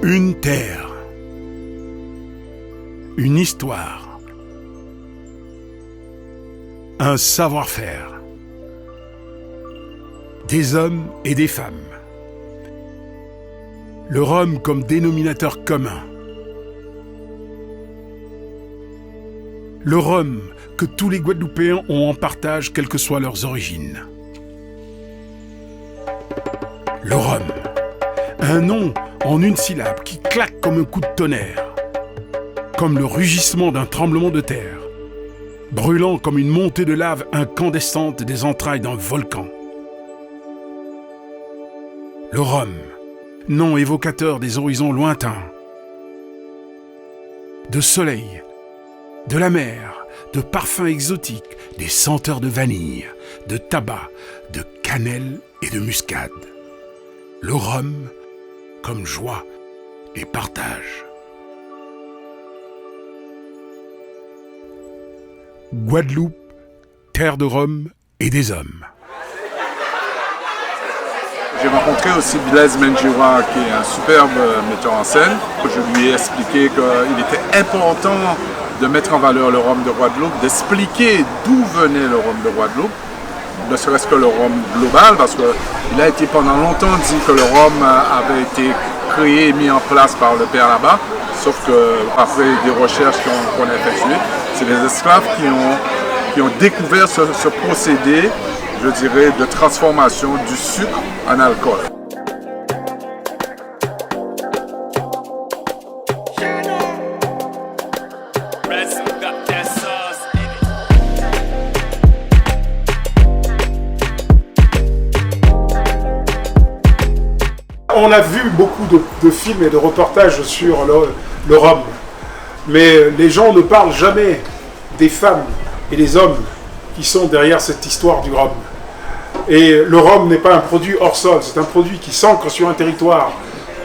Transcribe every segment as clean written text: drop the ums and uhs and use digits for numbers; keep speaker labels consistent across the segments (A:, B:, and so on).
A: Une terre, une histoire, un savoir-faire, des hommes et des femmes, le rhum comme dénominateur commun, le rhum que tous les Guadeloupéens ont en partage quelles que soient leurs origines. Le rhum, un nom en une syllabe qui claque comme un coup de tonnerre, comme le rugissement d'un tremblement de terre, brûlant comme une montée de lave incandescente des entrailles d'un volcan. Le rhum, nom évocateur des horizons lointains, de soleil, de la mer, de parfums exotiques, des senteurs de vanille, de tabac, de cannelle et de muscade. Le rhum comme joie et partage. Guadeloupe, terre de rhum et des hommes.
B: J'ai rencontré aussi Blaise Menjiwa, qui est un superbe metteur en scène. Je lui ai expliqué qu'il était important de mettre en valeur le rhum de Guadeloupe, d'expliquer d'où venait le rhum de Guadeloupe, ne serait-ce que le rhum global, parce qu'il a été pendant longtemps dit que le rhum avait été créé et mis en place par le père là-bas, sauf qu'après des recherches qu'on a effectuées, c'est les esclaves qui ont découvert ce procédé, je dirais, de transformation du sucre en alcool.
C: On a vu beaucoup de films et de reportages sur le rhum, mais les gens ne parlent jamais des femmes et des hommes qui sont derrière cette histoire du rhum. Et le rhum n'est pas un produit hors sol, c'est un produit qui s'ancre sur un territoire,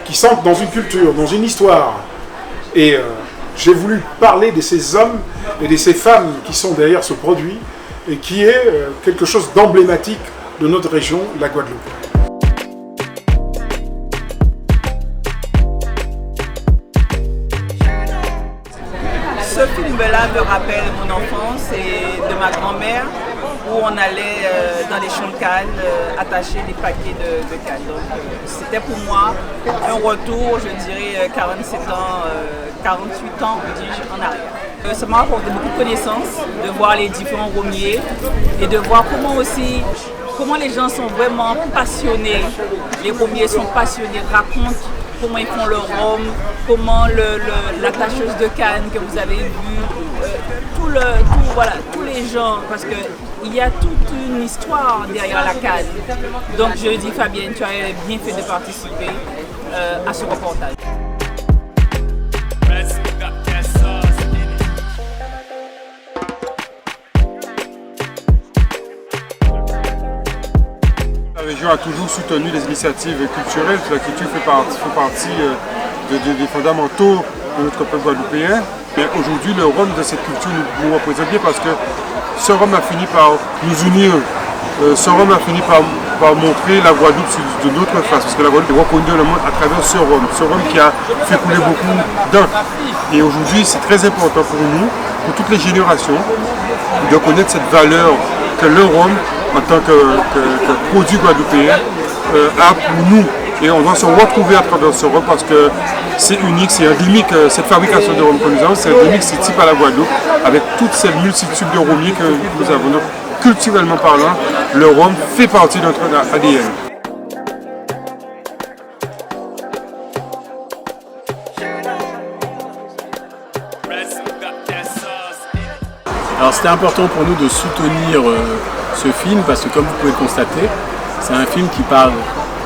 C: qui s'ancre dans une culture, dans une histoire. Et j'ai voulu parler de ces hommes et de ces femmes qui sont derrière ce produit et qui est quelque chose d'emblématique de notre région, la Guadeloupe.
D: Ce film-là me rappelle mon enfance et de ma grand-mère où on allait dans les champs de canne attacher des paquets de canne. Donc c'était pour moi un retour, je dirais 47 ans, 48 ans, dis-je, en arrière. Ça m'a apporté beaucoup de connaissances, de voir les différents rhummiers et de voir comment les gens sont vraiment passionnés. Les rhummiers sont passionnés, racontent comment ils font le rhum, comment la tâcheuse de canne que vous avez vue, tous les gens, parce qu'il y a toute une histoire derrière la canne. Donc je dis Fabienne, tu as bien fait de participer à ce reportage.
B: La région a toujours soutenu les initiatives culturelles. La culture fait partie des fondamentaux de notre peuple guadeloupéen. Mais aujourd'hui, le rhum de cette culture nous représente bien parce que ce rhum a fini par nous unir. Ce rhum a fini par montrer la Guadeloupe de notre face. Parce que la Guadeloupe est reconnue dans le monde à travers ce rhum. Ce rhum qui a fait couler beaucoup d'encre. Et aujourd'hui, c'est très important pour nous, pour toutes les générations, de connaître cette valeur que le rhum, en tant que produit guadeloupéen, a pour nous. Et on doit se retrouver à travers ce rhum parce que c'est unique, c'est endémique. Cette fabrication de rhum que nous avons, c'est endémique, c'est type à la Guadeloupe, avec toute cette multitude de rhummiers que nous avons. Donc, culturellement parlant, le rhum fait partie de notre ADN.
E: Alors c'était important pour nous de soutenir ce film parce que comme vous pouvez le constater, c'est un film qui parle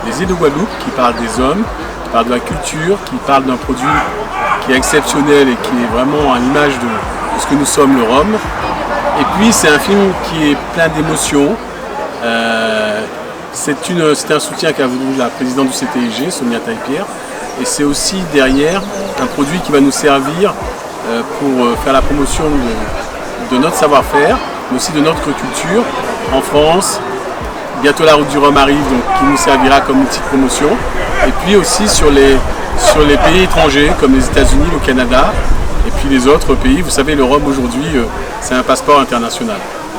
E: des îles de Guadeloupe, qui parle des hommes, qui parle de la culture, qui parle d'un produit qui est exceptionnel et qui est vraiment à l'image de ce que nous sommes, le Rhum. Et puis c'est un film qui est plein d'émotions. C'est un soutien qu'a voulu la présidente du CTIG, Sonia Taille-Pierre. Et c'est aussi derrière un produit qui va nous servir pour faire la promotion de notre savoir-faire, mais aussi de notre culture en France. Bientôt la route du Rhum arrive, donc qui nous servira comme outil de promotion. Et puis aussi sur les pays étrangers comme les États-Unis, le Canada et puis les autres pays. Vous savez, le Rhum aujourd'hui, c'est un passeport international.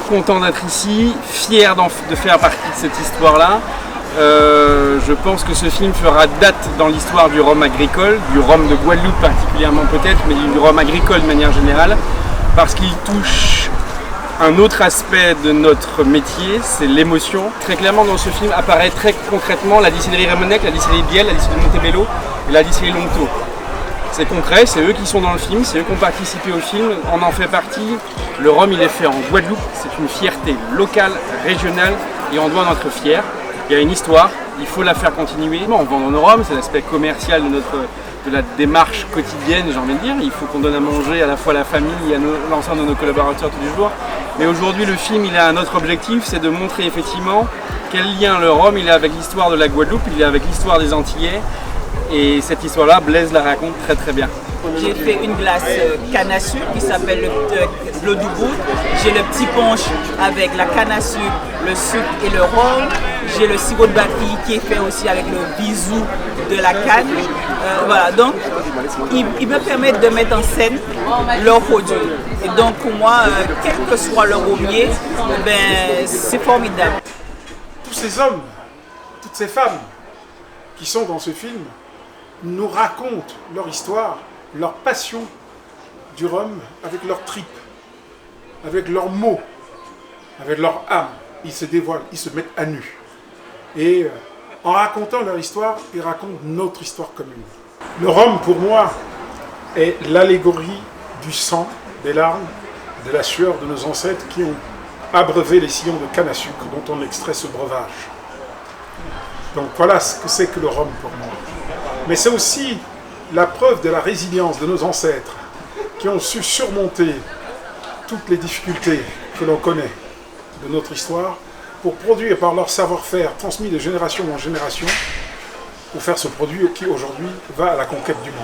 F: Content d'être ici, fier de faire partie de cette histoire-là. Je pense que ce film fera date dans l'histoire du rhum agricole, du rhum de Guadeloupe particulièrement peut-être, mais du rhum agricole de manière générale, parce qu'il touche un autre aspect de notre métier, c'est l'émotion. Très clairement dans ce film apparaît très concrètement la distillerie Ramonec, la distillerie Biel, la distillerie Montebello et la distillerie Longto. C'est concret, c'est eux qui sont dans le film, c'est eux qui ont participé au film, on en fait partie. Le rhum il est fait en Guadeloupe, c'est une fierté locale, régionale et on doit en être fier. Il y a une histoire, il faut la faire continuer. On vend nos rhums, c'est l'aspect commercial de la démarche quotidienne, j'ai envie de dire. Il faut qu'on donne à manger à la fois à la famille et à l'ensemble de nos collaborateurs tous les jours. Mais aujourd'hui, le film, il a un autre objectif, c'est de montrer effectivement quel lien le rhum il a avec l'histoire de la Guadeloupe, il est avec l'histoire des Antillais. Et cette histoire-là, Blaise la raconte très très bien.
D: J'ai fait une glace canne à sucre qui s'appelle l'eau du bout. J'ai le petit punch avec la canne à sucre, le sucre et le rhum. J'ai le sirop de batterie qui est fait aussi avec le bisou de la canne. Voilà, donc ils me permettent de mettre en scène leurs produits. Et donc pour moi, quel que soit leur aumier, c'est formidable.
C: Tous ces hommes, toutes ces femmes qui sont dans ce film nous racontent leur histoire, leur passion du rhum avec leurs tripes, avec leurs mots, avec leur âme. Ils se dévoilent, ils se mettent à nu. Et en racontant leur histoire, ils racontent notre histoire commune. Le rhum, pour moi, est l'allégorie du sang, des larmes, de la sueur de nos ancêtres qui ont abreuvé les sillons de canne à sucre dont on extrait ce breuvage. Donc voilà ce que c'est que le rhum pour moi. Mais c'est aussi la preuve de la résilience de nos ancêtres qui ont su surmonter toutes les difficultés que l'on connaît de notre histoire pour produire par leur savoir-faire transmis de génération en génération pour faire ce produit qui aujourd'hui va à la conquête du monde.